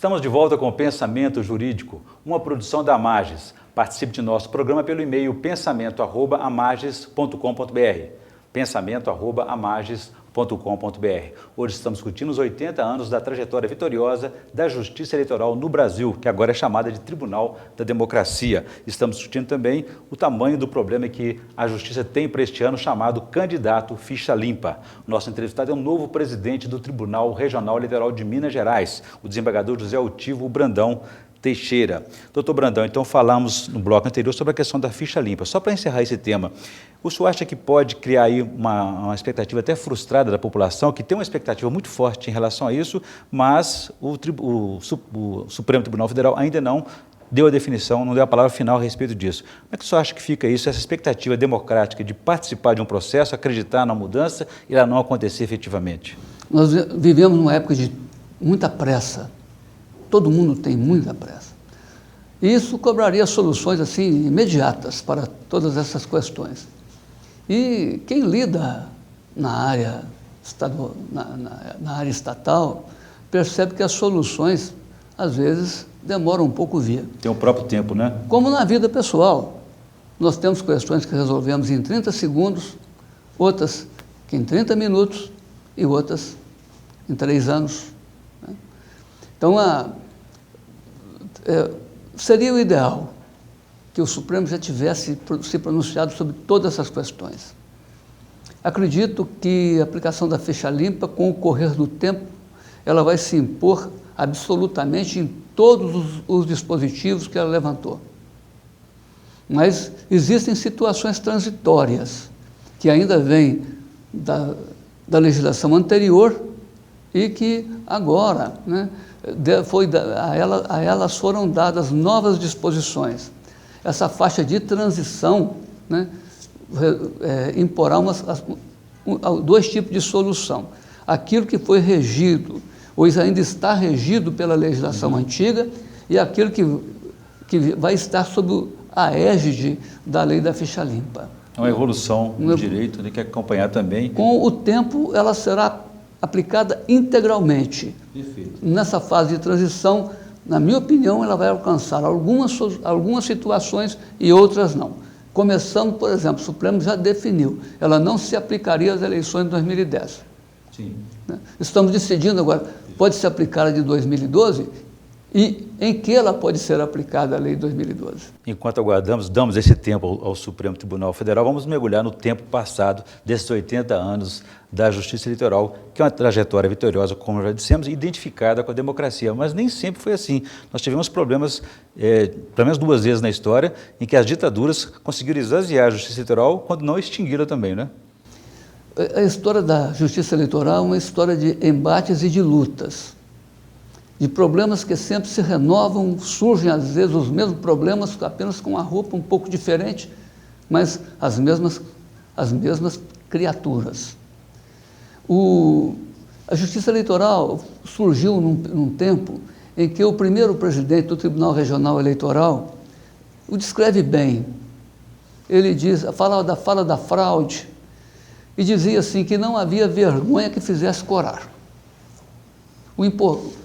Estamos de volta com o Pensamento Jurídico, uma produção da Amages. Participe de nosso programa pelo e-mail pensamento@amages.com.br. pensamento@amages.com.br. Hoje estamos discutindo os 80 anos da trajetória vitoriosa da Justiça Eleitoral no Brasil, que agora é chamada de Tribunal da Democracia. Estamos discutindo também o tamanho do problema que a Justiça tem para este ano, chamado candidato ficha limpa. Nosso entrevistado é o novo presidente do Tribunal Regional Eleitoral de Minas Gerais, o desembargador José Altivo Brandão Teixeira. Doutor Brandão, então falamos no bloco anterior sobre a questão da ficha limpa. Só para encerrar esse tema, o senhor acha que pode criar aí uma expectativa até frustrada da população, que tem uma expectativa muito forte em relação a isso, mas o Supremo Tribunal Federal ainda não deu a definição, não deu a palavra final a respeito disso. Como é que o senhor acha que fica isso, essa expectativa democrática de participar de um processo, acreditar na mudança e ela não acontecer efetivamente? Nós vivemos numa época de muita pressa. Todo mundo tem muita pressa. E isso cobraria soluções assim imediatas para todas essas questões. E quem lida na área estatal percebe que as soluções, às vezes, demoram um pouco a vir. Tem o próprio tempo, né? Como na vida pessoal. Nós temos questões que resolvemos em 30 segundos, outras que em 30 minutos e outras em 3 anos. Então, seria o ideal que o Supremo já tivesse se pronunciado sobre todas essas questões. Acredito que a aplicação da ficha limpa, com o correr do tempo, ela vai se impor absolutamente em todos os dispositivos que ela levantou. Mas existem situações transitórias que ainda vêm da legislação anterior e que agora, a elas foram dadas novas disposições. Essa faixa de transição imporá dois tipos de solução. Aquilo que foi regido, ou ainda está regido pela legislação antiga, e aquilo que vai estar sob a égide da lei da ficha limpa. É uma evolução no direito, tem que acompanhar também. Com o tempo, ela será aplicada integralmente. Perfeito. Nessa fase de transição, na minha opinião, ela vai alcançar algumas situações e outras não. Começando, por exemplo, o Supremo já definiu, ela não se aplicaria às eleições de 2010. Sim. Estamos decidindo agora, pode se aplicar a de 2012 e em que ela pode ser aplicada a lei de 2012. Enquanto aguardamos, damos esse tempo ao Supremo Tribunal Federal, vamos mergulhar no tempo passado desses 80 anos da Justiça Eleitoral, que é uma trajetória vitoriosa, como já dissemos, identificada com a democracia, mas nem sempre foi assim. Nós tivemos problemas, pelo menos 2 vezes na história, em que as ditaduras conseguiram esvaziar a Justiça Eleitoral, quando não extinguiram também, né? A história da Justiça Eleitoral é uma história de embates e de lutas, de problemas que sempre se renovam, surgem às vezes os mesmos problemas, apenas com uma roupa um pouco diferente, mas as mesmas criaturas. A Justiça Eleitoral surgiu num tempo em que o primeiro presidente do Tribunal Regional Eleitoral o descreve bem. Ele fala da fraude e dizia assim que não havia vergonha que fizesse corar.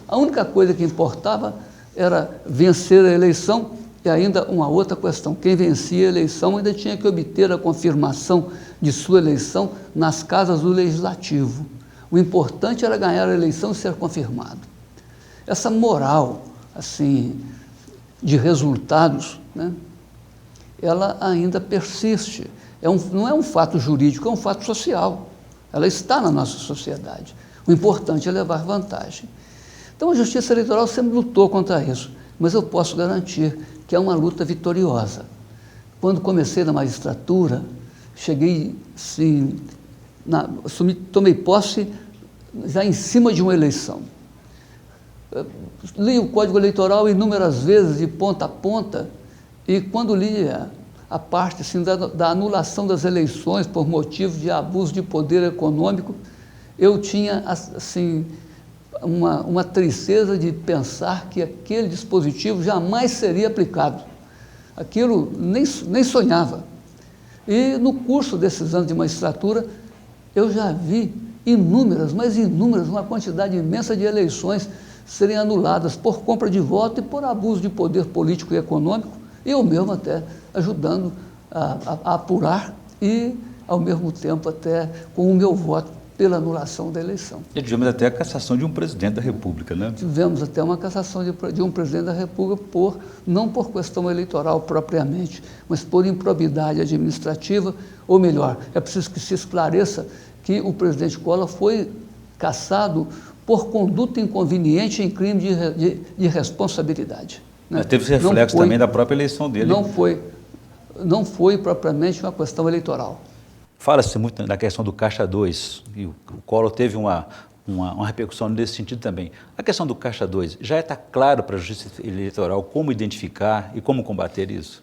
A única coisa que importava era vencer a eleição e ainda uma outra questão. Quem vencia a eleição ainda tinha que obter a confirmação de sua eleição nas casas do Legislativo. O importante era ganhar a eleição e ser confirmado. Essa moral, assim, de resultados, ela ainda persiste. Não é um fato jurídico, é um fato social. Ela está na nossa sociedade. O importante é levar vantagem. Então, a Justiça Eleitoral sempre lutou contra isso, mas eu posso garantir que é uma luta vitoriosa. Quando comecei na magistratura, cheguei, sim, tomei posse já em cima de uma eleição. Li o Código Eleitoral inúmeras vezes, de ponta a ponta, e quando li a parte assim, da anulação das eleições por motivo de abuso de poder econômico, eu tinha assim, uma tristeza de pensar que aquele dispositivo jamais seria aplicado. Aquilo nem sonhava. E no curso desses anos de magistratura, eu já vi inúmeras, mas inúmeras, uma quantidade imensa de eleições serem anuladas por compra de voto e por abuso de poder político e econômico, eu mesmo até ajudando a apurar e, ao mesmo tempo, até com o meu voto pela anulação da eleição. E tivemos até a cassação de um presidente da República, né? Tivemos até uma cassação de um presidente da República não por questão eleitoral propriamente, mas por improbidade administrativa, ou melhor, é preciso que se esclareça que o presidente Collor foi cassado por conduta inconveniente em crime de responsabilidade. Né? Mas teve esse reflexo também da própria eleição dele. Não foi propriamente uma questão eleitoral. Fala-se muito da questão do Caixa 2, e o Collor teve uma repercussão nesse sentido também. A questão do Caixa 2, já está claro para a Justiça Eleitoral como identificar e como combater isso?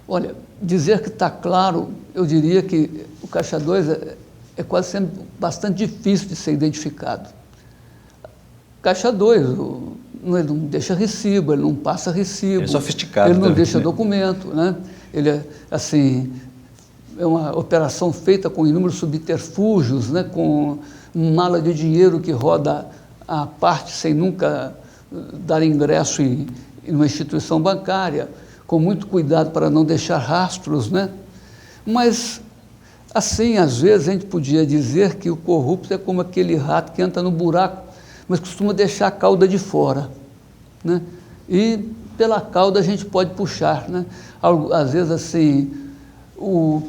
Olha, dizer que está claro, eu diria que o Caixa 2 é quase sempre bastante difícil de ser identificado. Caixa 2, ele não deixa recibo, ele não passa recibo. É sofisticado. Ele não também, deixa né? documento, né? Ele é, assim, é uma operação feita com inúmeros subterfúgios, né? Com mala de dinheiro que roda à parte sem nunca dar ingresso em uma instituição bancária, com muito cuidado para não deixar rastros, né? Mas, assim, às vezes a gente podia dizer que o corrupto é como aquele rato que entra no buraco, mas costuma deixar a cauda de fora, né? E pela cauda a gente pode puxar, né? Às vezes, assim,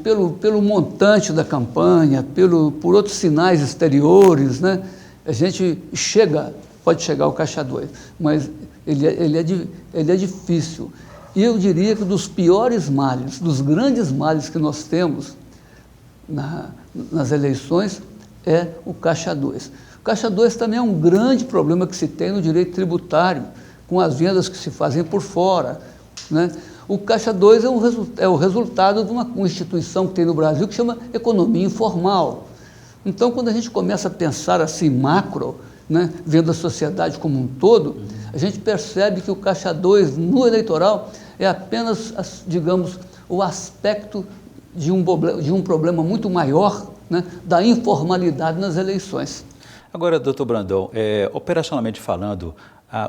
pelo montante da campanha, por outros sinais exteriores, né? A gente pode chegar ao Caixa 2, mas ele é difícil. E eu diria que dos piores males, dos grandes males que nós temos nas eleições, é o Caixa 2. O Caixa 2 também é um grande problema que se tem no direito tributário, com as vendas que se fazem por fora, né? O Caixa 2 é o resultado de uma instituição que tem no Brasil que chama economia informal. Então, quando a gente começa a pensar assim macro, né, vendo a sociedade como um todo, a gente percebe que o Caixa 2 no eleitoral é apenas, digamos, o aspecto de um problema muito maior, né, da informalidade nas eleições. Agora, doutor Brandão, operacionalmente falando,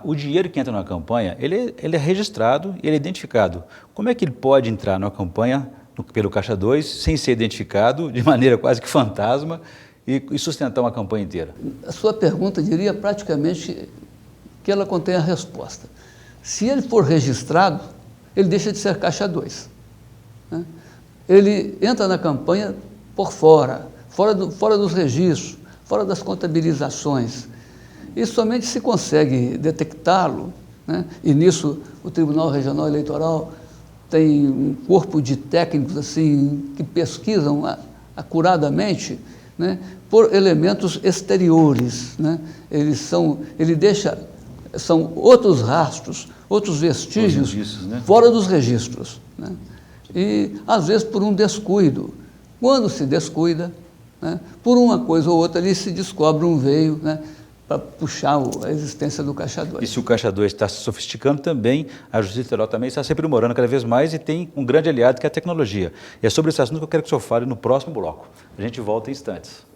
o dinheiro que entra na campanha, ele é registrado e ele é identificado. Como é que ele pode entrar na campanha pelo Caixa 2 sem ser identificado, de maneira quase que fantasma, e sustentar uma campanha inteira? A sua pergunta, diria praticamente que ela contém a resposta. Se ele for registrado, ele deixa de ser Caixa 2. Né? Ele entra na campanha por fora dos registros, fora das contabilizações. E somente se consegue detectá-lo, né? E nisso o Tribunal Regional Eleitoral tem um corpo de técnicos assim, que pesquisam acuradamente, né, por elementos exteriores, né? São outros rastros, outros vestígios né? fora dos registros, né? E às vezes por um descuido. Quando se descuida, né, por uma coisa ou outra ali se descobre um veio, né, para puxar a existência do Caixa 2. E se o Caixa 2 está se sofisticando também, a Justiça Eleitoral também está se aprimorando cada vez mais e tem um grande aliado que é a tecnologia. E é sobre esse assunto que eu quero que o senhor fale no próximo bloco. A gente volta em instantes.